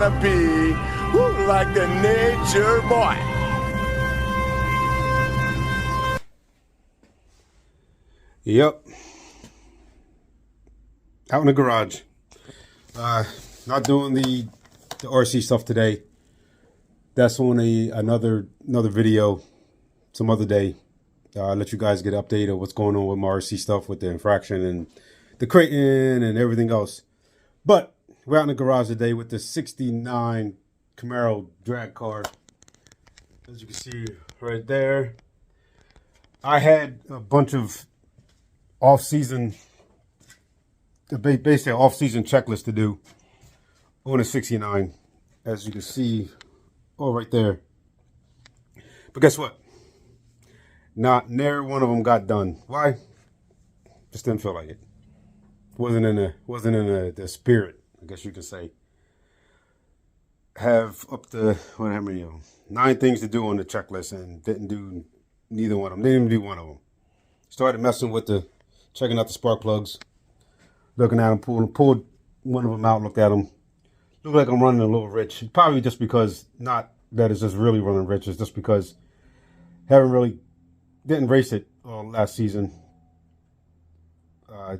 wanna be like the nature boy. Yep. Out in the garage. Not doing the RC stuff today. That's on another video some other day. I'll let you guys get an update of what's going on with my RC stuff with the infraction and the Creighton and everything else. But we're out in the garage today with the 69 Camaro drag car. As you can see right there. I had a bunch of off-season, basically an off-season checklist to do on a 69, as you can see, right there. But guess what? Not near one of them got done. Why? Just didn't feel like it. Wasn't in the spirit, I guess you could say. Have up to how many of them? 9 things to do on the checklist and didn't do neither one of them. Didn't even do one of them. Started messing with checking out the spark plugs, looking at them, pulled one of them out, looked at them. Looked like I'm running a little rich. Probably just because, not that it's just really running rich, it's just because didn't race it last season.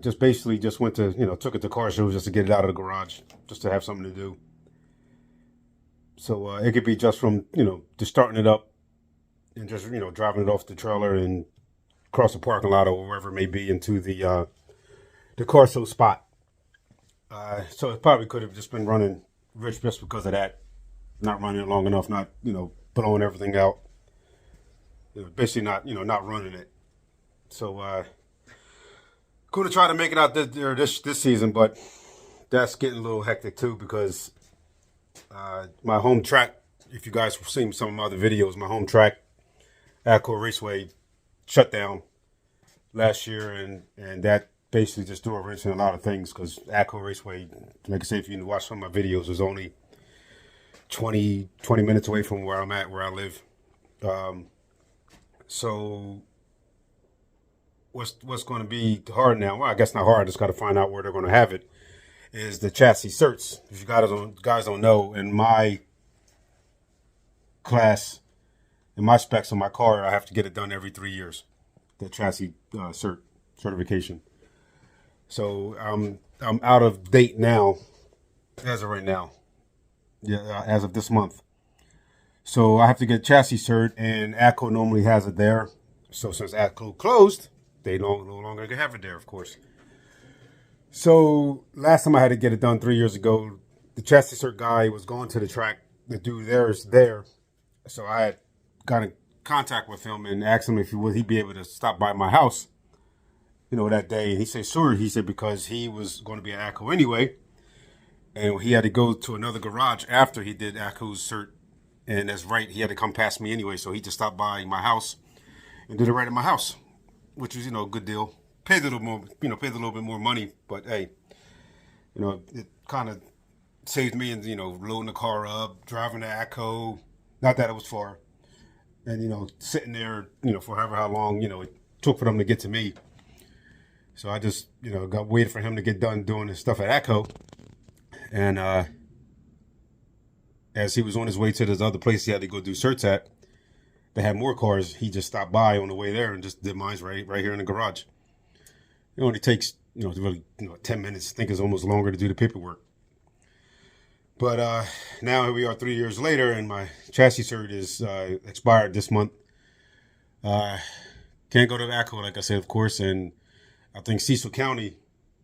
Just basically just went to, took it to car shows just to get it out of the garage, just to have something to do. So it could be just from, just starting it up and just, driving it off the trailer and across the parking lot or wherever it may be into the car show spot. So it probably could have just been running rich just because of that. Not running it long enough, not, blowing everything out. Basically not running it. So could have tried to make it out this season, but that's getting a little hectic too because my home track, if you guys have seen some of my other videos, my home track, ACO Raceway, shut down last year, and that basically just threw a wrench in a lot of things because ACO Raceway, like I say, if you watch some of my videos, is only 20 minutes away from where I'm at, where I live. So what's going to be hard now? Well, I guess not hard. I just got to find out where they're going to have it. Is the chassis certs? If you guys don't know, in my class, in my specs on my car, I have to get it done every 3 years. The chassis certification. So I'm out of date now, as of right now. Yeah, as of this month. So I have to get chassis cert, and ACO normally has it there. So since ACO closed, they no longer have it there, of course. So last time I had to get it done 3 years ago, the chassis cert guy was going to the track to do theirs there. So I had got in contact with him and asked him if he'd be able to stop by my house, that day. And he said, sure. He said, because he was going to be at ACO anyway. And he had to go to another garage after he did ACO's cert. And that's right. He had to come past me anyway. So he just stopped by my house and did it right at my house, which was, a good deal. Paid a little more, paid a little bit more money. But hey, it kind of saved me in, loading the car up, driving to ACO. Not that it was far. And, sitting there, for however how long, it took for them to get to me. So I just, got waited for him to get done doing his stuff at ACO. And as he was on his way to this other place he had to go do certs at, they had more cars. He just stopped by on the way there and just did mine right here in the garage. It only takes, really, 10 minutes. I think it's almost longer to do the paperwork. But now here we are 3 years later, and my chassis cert is expired this month. Can't go to ACO, like I said, of course. And I think Cecil County,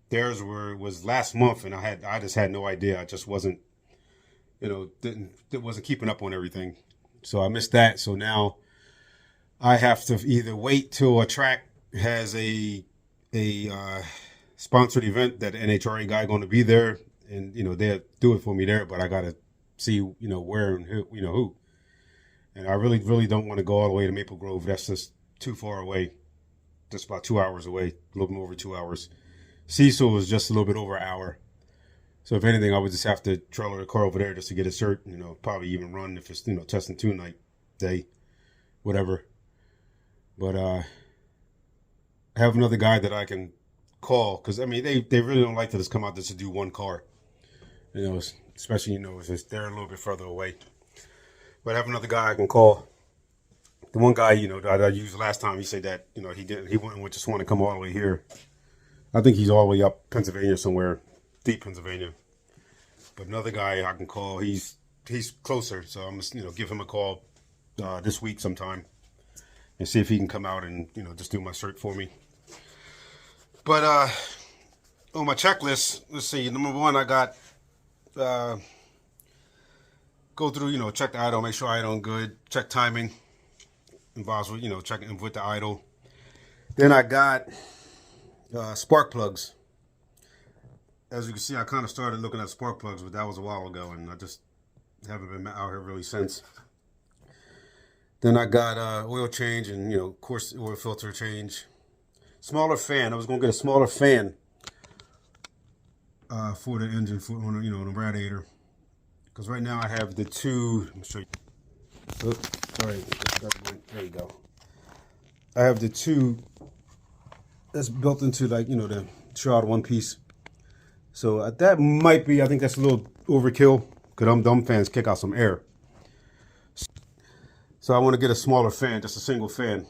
theirs was last month, and I just had no idea. I just wasn't, wasn't keeping up on everything. So I missed that. So now I have to either wait till a track has a sponsored event that NHRA guy going to be there, and they'll do it for me there, but I gotta see where and who. And I really don't want to go all the way to Maple Grove. That's just too far away. Just about 2 hours away, a little bit over 2 hours. Cecil is just a little bit over an hour. So if anything, I would just have to trailer the car over there just to get a cert. Probably even run if it's test and tune night day, whatever. But I have another guy that I can call because they really don't like to just come out just to do one car. You know, especially, you know, if it's they're a little bit further away. But I have another guy I can call. The one guy, you know, that I used last time, he said that, you know, he wouldn't just want to come all the way here. I think he's all the way up Pennsylvania somewhere, deep Pennsylvania. But another guy I can call, he's closer, so I'm just, you know, give him a call this week sometime and see if he can come out and, you know, just do my shirt for me. But on my checklist, let's see. Number one, I got go through, you know, check the idle, make sure idle good, check timing. Involves with, you know, checking with the idle. Then I got spark plugs. As you can see, I kind of started looking at spark plugs, but that was a while ago, and I just haven't been out here really since. Then I got oil change and, you know, of course, oil filter change. Smaller fan. I was going to get a smaller fan for the engine, you know, the radiator. Because right now I have the two, let me show you. Oops, sorry, there you go. I have the two that's built into, like, you know, the shroud one piece. So that might be, I think that's a little overkill because dumb fans kick out some air. So I want to get a smaller fan, just a single fan.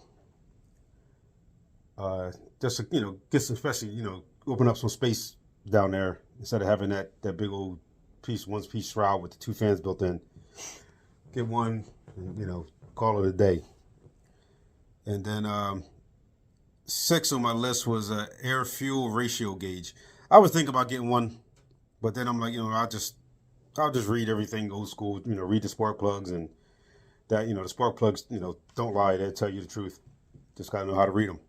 Just to, you know, get some, especially, you know, open up some space down there instead of having that big old piece, one piece shroud with the two fans built in. Get one, and, you know, call it a day. And then 6 on my list was a air fuel ratio gauge. I was thinking about getting one, but then I'm like, you know, I'll just read everything old school, you know, read the spark plugs, and that, you know, the spark plugs, you know, don't lie, they'll tell you the truth. Just gotta know how to read them.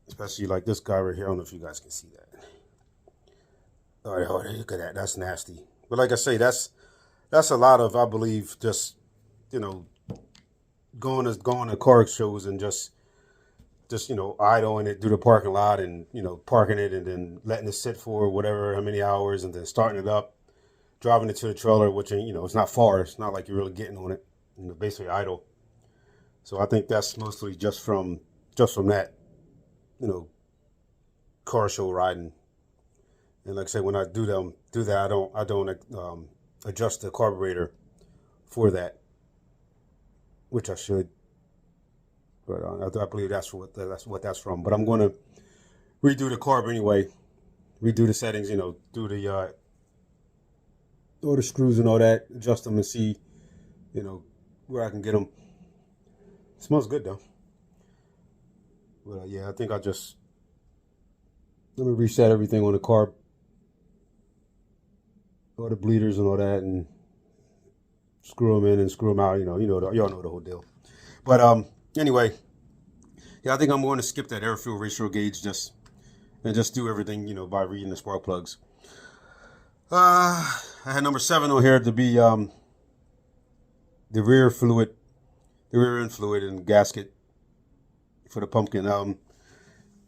Especially like this guy right here. I don't know if you guys can see that. All right, look at that. That's nasty. But like I say, that's a lot of, I believe, just, you know, going to car shows and just you know, idling it through the parking lot and, you know, parking it and then letting it sit for whatever, how many hours, and then starting it up, driving it to the trailer, which, you know, it's not far. It's not like you're really getting on it, you know, basically idle. So I think that's mostly just from that, you know, car show riding. And like I say, when I do that, I don't adjust the carburetor for that, which I should. But I believe that's what that's from. But I'm going to redo the carb anyway, redo the settings, you know, do the all the screws and all that, adjust them and see, you know, where I can get them. It smells good though. But yeah, I think let me reset everything on the carb, all the bleeders and all that, and screw them in and screw them out. Y'all know the whole deal. But anyway, yeah, I think I'm going to skip that air fuel ratio gauge and just do everything, you know, by reading the spark plugs. I had number 7 on here to be the rear end fluid and gasket for the pumpkin.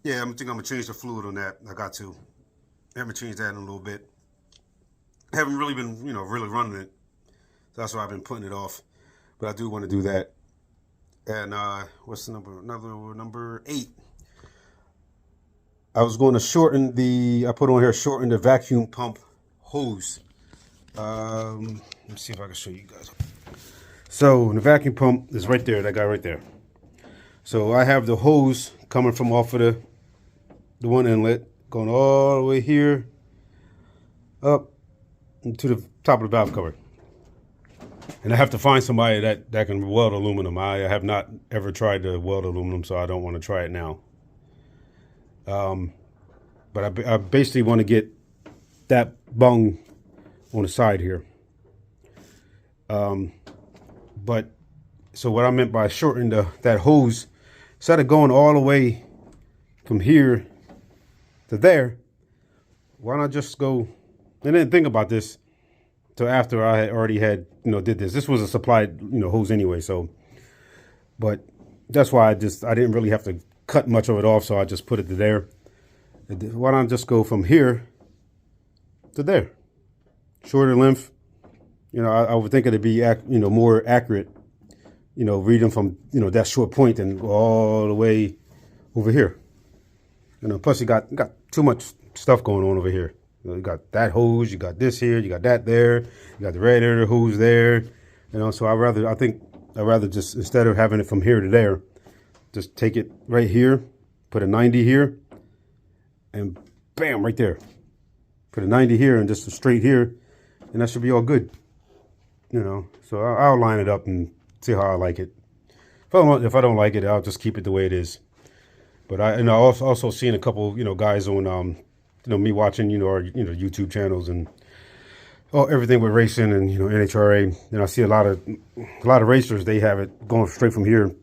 Yeah, I think I'm gonna change the fluid on that. I got to. I haven't changed that in a little bit. I haven't really been, you know, really running it. So that's why I've been putting it off. But I do want to do that. And what's the number? Number 8. I was going to shorten the vacuum pump hose. Let me see if I can show you guys. So the vacuum pump is right there, that guy right there. So I have the hose coming from off of the one inlet, going all the way here, up to the top of the valve cover. And I have to find somebody that can weld aluminum. I have not ever tried to weld aluminum, so I don't want to try it now. But I basically want to get that bung on the side here. But so what I meant by shortening that hose, instead of going all the way from here to there, why not just go? I didn't think about this till after I had already did this. This was a supplied, hose anyway. So, but that's why I didn't really have to cut much of it off. So I just put it to there. Why not just go from here to there? Shorter length. I would think it'd be, more accurate, reading from, that short point than go all the way over here. Plus you got too much stuff going on over here. You got that hose, you got this here, you got that there, you got the radiator hose there. So I'd rather just, instead of having it from here to there, just take it right here, put a 90 here, and bam, right there. Put a 90 here and just a straight here, and that should be all good. So I'll line it up and see how I like it. If I don't like it, I'll just keep it the way it is. But I also seen a couple, guys on, me watching, our, YouTube channels and everything with racing and, NHRA. And I see a lot of racers, they have it going straight from here,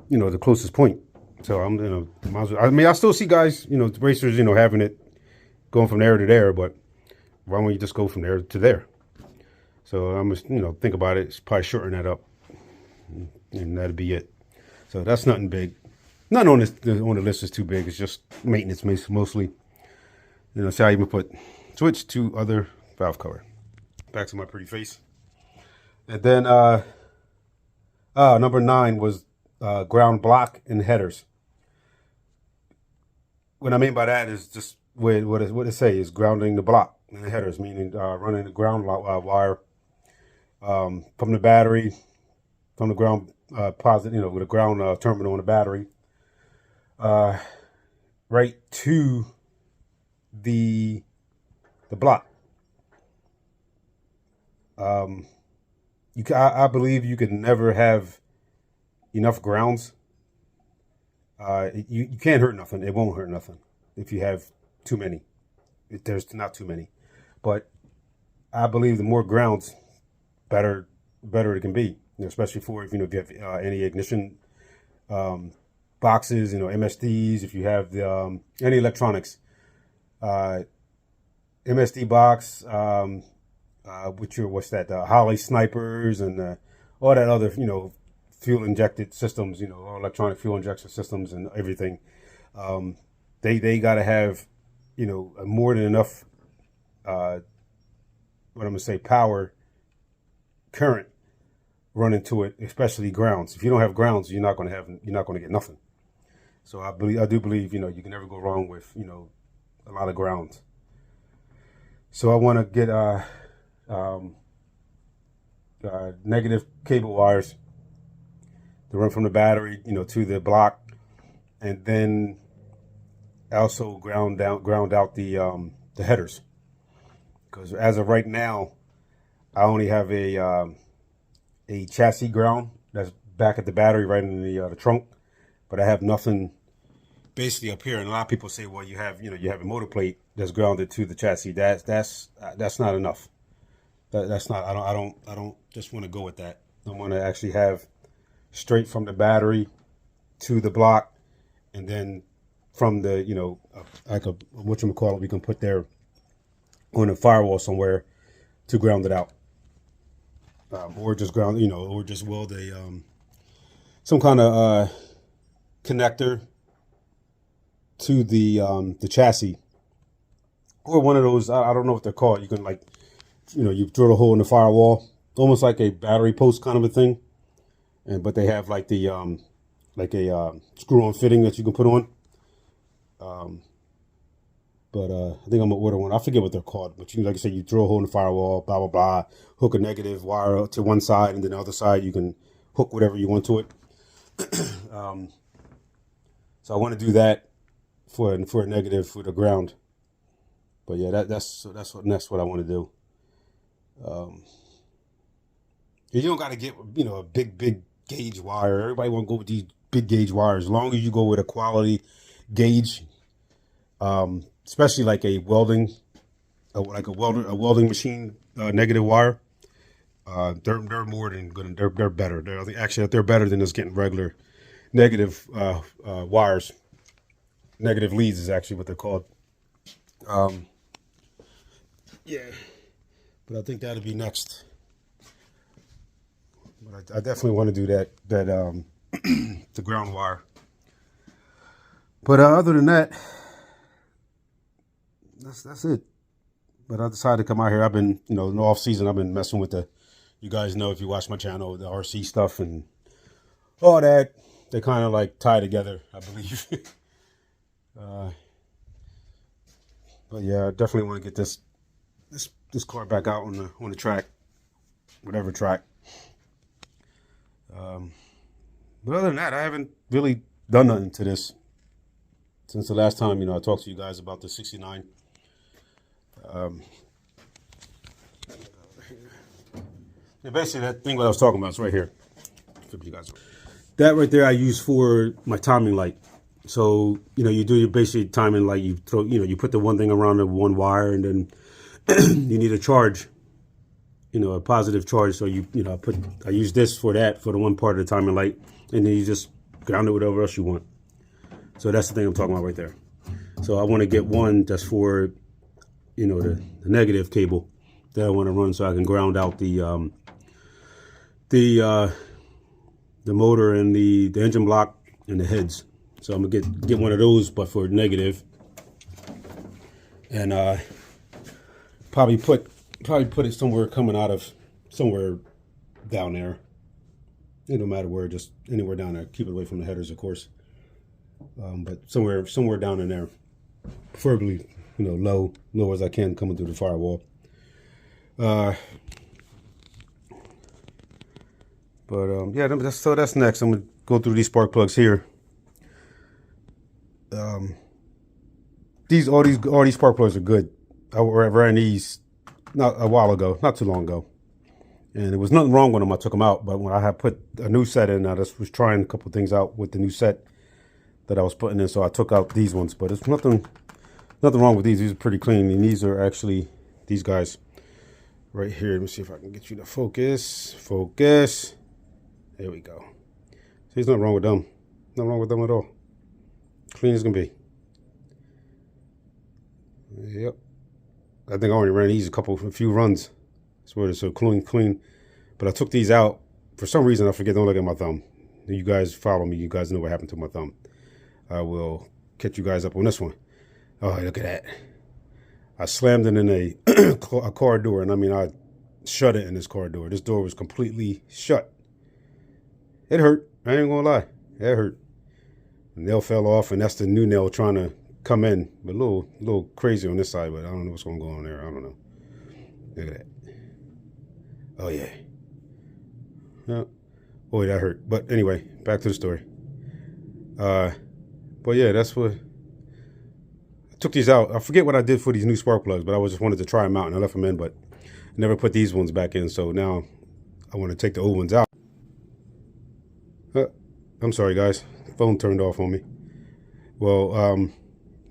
the closest point. So I still see guys, racers, having it going from there to there, but why don't you just go from there to there? So I'm just, think about it. It's probably shorten that up, and that'd be it. So that's nothing big. Nothing on the list is too big. It's just maintenance mostly. See, I even put switch to other valve cover. Back to my pretty face. And then number 9 was ground block and headers. What I mean by that is just what it say is grounding the block and the headers, meaning running the ground wire from the battery, from the ground positive, with a ground terminal on the battery, right to the block. I believe you could never have enough grounds. You can't hurt nothing. It won't hurt nothing if you have too many. There's not too many, but I believe the more grounds, better it can be. Especially for if you have any ignition boxes, MSDs. If you have the any electronics, MSD box, what's that? Holley snipers and all that other fuel injected systems. All electronic fuel injection systems and everything. They got to have more than enough. What I'm gonna say, power, current running to it, especially grounds. If you don't have grounds, you're not gonna get nothing. So I do believe you can never go wrong with a lot of grounds. So I want to get negative cable wires to run from the battery to the block, and then also ground out the headers, because as of right now I only have a chassis ground that's back at the battery right in the trunk, but I have nothing basically up here. And a lot of people say, well, you have a motor plate that's grounded to the chassis. That's not enough. That's not. I don't just want to go with that. I want to actually have straight from the battery to the block, and then from the like a whatchamacallit we can put there on a firewall somewhere to ground it out, or just ground or just weld a some kind of connector to the chassis, or one of those, I don't know what they're called. You can you drill a hole in the firewall, almost like a battery post kind of a thing, but they have like the screw-on fitting that you can put on. But I think I'm gonna order one. I forget what they're called, but like I said, you drill a hole in the firewall, blah blah blah, hook a negative wire to one side, and then the other side you can hook whatever you want to it. So I want to do that for a negative for the ground. But yeah, that's what I want to do. You don't got to get a big gauge wire. Everybody want to go with these big gauge wires. As long as you go with a quality gauge, especially like a welding, like a welding machine negative wire. They're more than good. They're better. They're better than just getting regular negative wires. Negative leads is actually what they're called. Yeah, but I think that'll be next. But I definitely want to do that the ground wire. But other than that, that's it. But I decided to come out here. I've been, in the off season, I've been messing with you guys know if you watch my channel, the RC stuff and all that. They kind of like tie together, I believe. But yeah, I definitely want to get this car back out on the track, whatever track. But other than that, I haven't really done nothing to this since the last time, I talked to you guys about the 69. Yeah, basically, that thing what I was talking about is right here. Flip you guys. That right there I use for my timing light. So, you do your basic timing light. You throw, you put the one thing around the one wire, and then you need a charge, a positive charge. So I use this for that, for the one part of the timing light, and then you just ground it whatever else you want. So that's the thing I'm talking about right there. So I want to get one that's for, the negative cable that I want to run, so I can ground out the motor and the engine block and the heads. So I'm gonna get one of those, but for negative, and probably put it somewhere coming out of somewhere down there. It don't matter where, just anywhere down there. Keep it away from the headers, of course. But somewhere down in there, preferably low as I can, coming through the firewall. Yeah, so that's next. I'm gonna go through these spark plugs here. All these spark plugs are good. I ran these not a while ago, not too long ago, and there was nothing wrong with them. I took them out, but when I had put a new set in, I just was trying a couple things out with the new set that I was putting in, so I took out these ones. But there's nothing wrong with these. These are pretty clean, and these are actually these guys right here. Let me see if I can get you to focus. Focus. There we go. See, there's nothing wrong with them. Nothing wrong with them at all. Clean as can be. Yep. I think I only ran these a few runs. I swear they're so clean. But I took these out. For some reason, I forget, don't look at my thumb. You guys follow me. You guys know what happened to my thumb. I will catch you guys up on this one. Oh, look at that. I slammed it in a car door. And I mean, I shut it in this car door. This door was completely shut. It hurt. I ain't gonna lie. It hurt. The nail fell off, and that's the new nail trying to come in. But a little crazy on this side, but I don't know what's going to go on there. I don't know. Look at that. Oh, yeah. Boy, that hurt. But anyway, back to the story. But yeah, that's what... I took these out. I forget what I did for these new spark plugs, but I just wanted to try them out, and I left them in, but I never put these ones back in, so now I want to take the old ones out. I'm sorry, guys. Phone turned off on me. Well,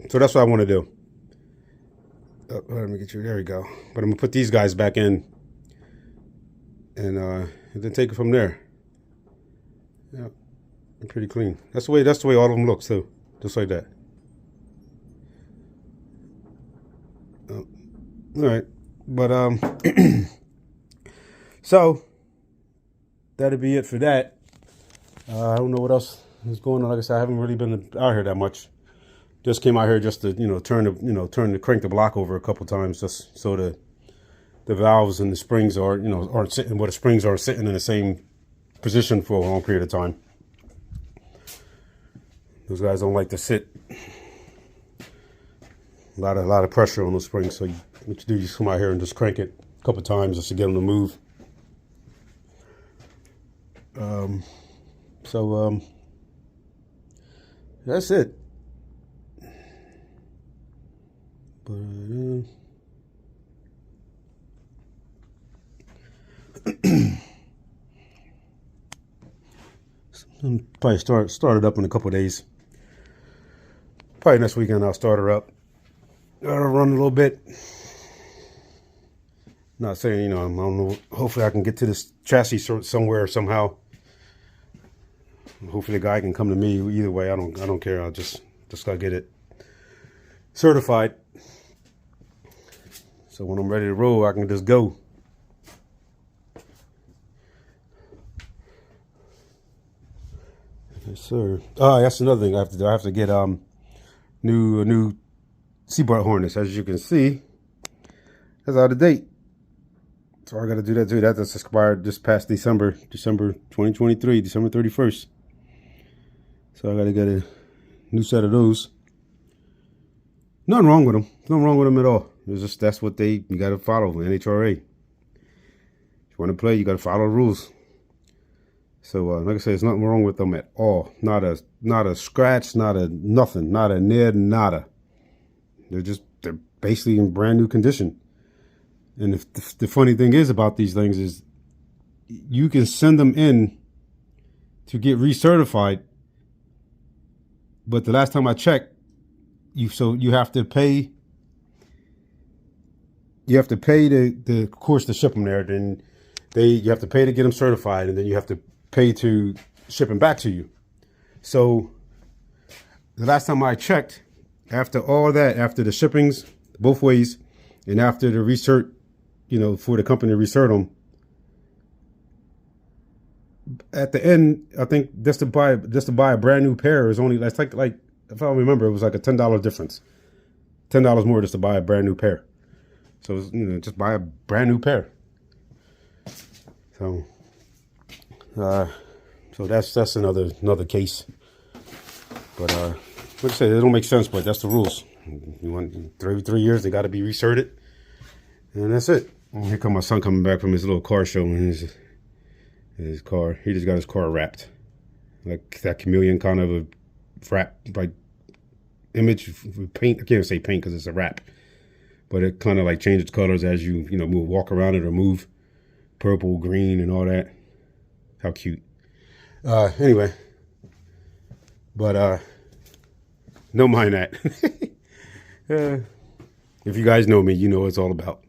so that's what I want to do. Let me get you. There we go. But I'm gonna put these guys back in, and then take it from there. Yeah, pretty clean. That's the way all of them look too, just like that. All right, but so that'll be it for that. I don't know what else is going on. Like I said, I haven't really been out here that much. Just came out here just to crank the block over a couple times, just so the valves and the springs aren't sitting where the springs aren't sitting in the same position for a long period of time. Those guys don't like to sit. A lot of pressure on those springs. So what you do, you just come out here and just crank it a couple times just to get them to move. So that's it. But I'll probably start it up in a couple of days. Probably next weekend I'll start her up. Gotta run a little bit. Not saying, I don't know. Hopefully I can get to this chassis somewhere somehow. Hopefully the guy can come to me. Either way, I don't care. I'll just gotta get it certified. So when I'm ready to roll, I can just go. Yes, sir. That's another thing I have to do. I have to get new Seabart harness. As you can see, that's out of date. So I got to do that too. That just expired this past December 2023, December 31st. So I got to get a new set of those. Nothing wrong with them. Nothing wrong with them at all. It's just that's what you got to follow. NHRA. If you want to play, you got to follow the rules. So like I said, there's nothing wrong with them at all. Not a scratch, not a nothing, not a nada. They're basically in brand new condition. And the funny thing is about these things is you can send them in to get recertified, but the last time I checked, you have to pay. You have to pay the course to ship them there. Then you have to pay to get them certified, and then you have to pay to ship them back to you. So the last time I checked, after all that, after the shippings both ways, and after the recert, for the company to recert them, at the end, I think just to buy a brand new pair is only that's like if I remember, it was like a $10 difference, $10 more just to buy a brand new pair. So it was, just buy a brand new pair. So that's another case. But like I said, it don't make sense, but that's the rules. You want 3 years, they got to be recerted, and that's it. And here come my son coming back from his little car show, and his car. He just got his car wrapped, like that chameleon kind of a wrap, like image with paint. I can't say paint because it's a wrap, but it kind of like changes colors as you walk around it or move. Purple, green, and all that. How cute. Anyway, but don't mind that. If you guys know me, you know what it's all about.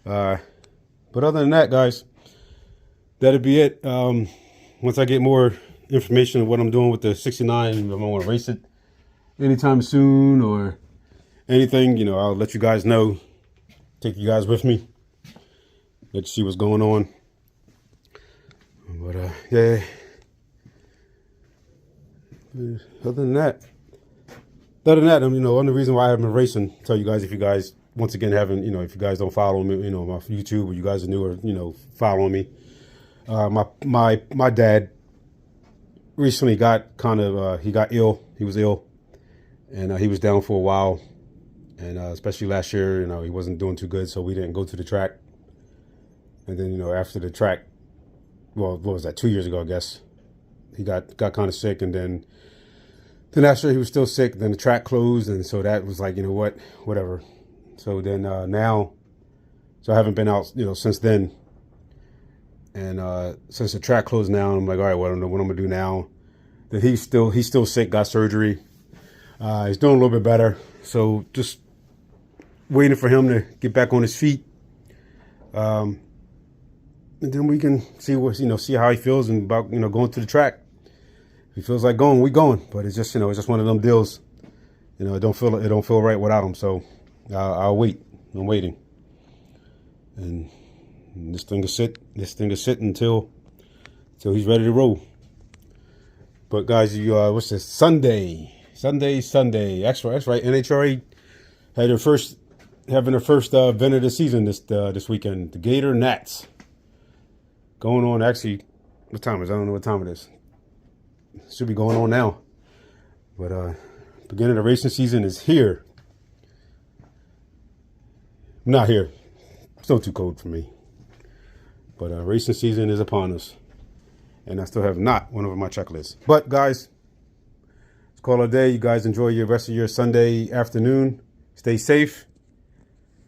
But other than that, guys, that'll be it. Once I get more information on what I'm doing with the 69, if I want to race it anytime soon or anything, I'll let you guys know. Take you guys with me. Let you see what's going on. But yeah. Other than that, only reason why I haven't been racing, tell you guys, if you guys once again haven't, if you guys don't follow me, my YouTube, or you guys are new, or following me. My dad recently got he got ill. He was ill, and he was down for a while, and especially last year, he wasn't doing too good, so we didn't go to the track. And then after the track, well, what was that? 2 years ago, I guess, he got kind of sick, and then last year he was still sick. Then the track closed, and so that was like, whatever. So then now, so I haven't been out, since then. And since the track closed now, I'm like, all right, well, I don't know what I'm gonna do now. Then he's still sick, got surgery. He's doing a little bit better. So just waiting for him to get back on his feet. And then we can see how he feels and about, going to the track. If he feels like going, we going. But it's just, it's just one of them deals. It don't feel right without him. So I'll wait. I'm waiting. And this thing will sit until he's ready to roll. But guys, what's this? Sunday. That's right. NHRA had having their first event of the season this weekend. The Gator Nats. Going on, actually, what time is it? I don't know what time it is. It should be going on now. But beginning of the racing season is here. Not here. Still too cold for me. But racing season is upon us. And I still have not one over my checklist. But guys, let's call it a day. You guys enjoy your rest of your Sunday afternoon. Stay safe.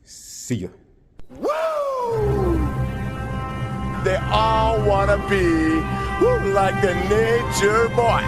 See ya. They all want to be like the nature boy.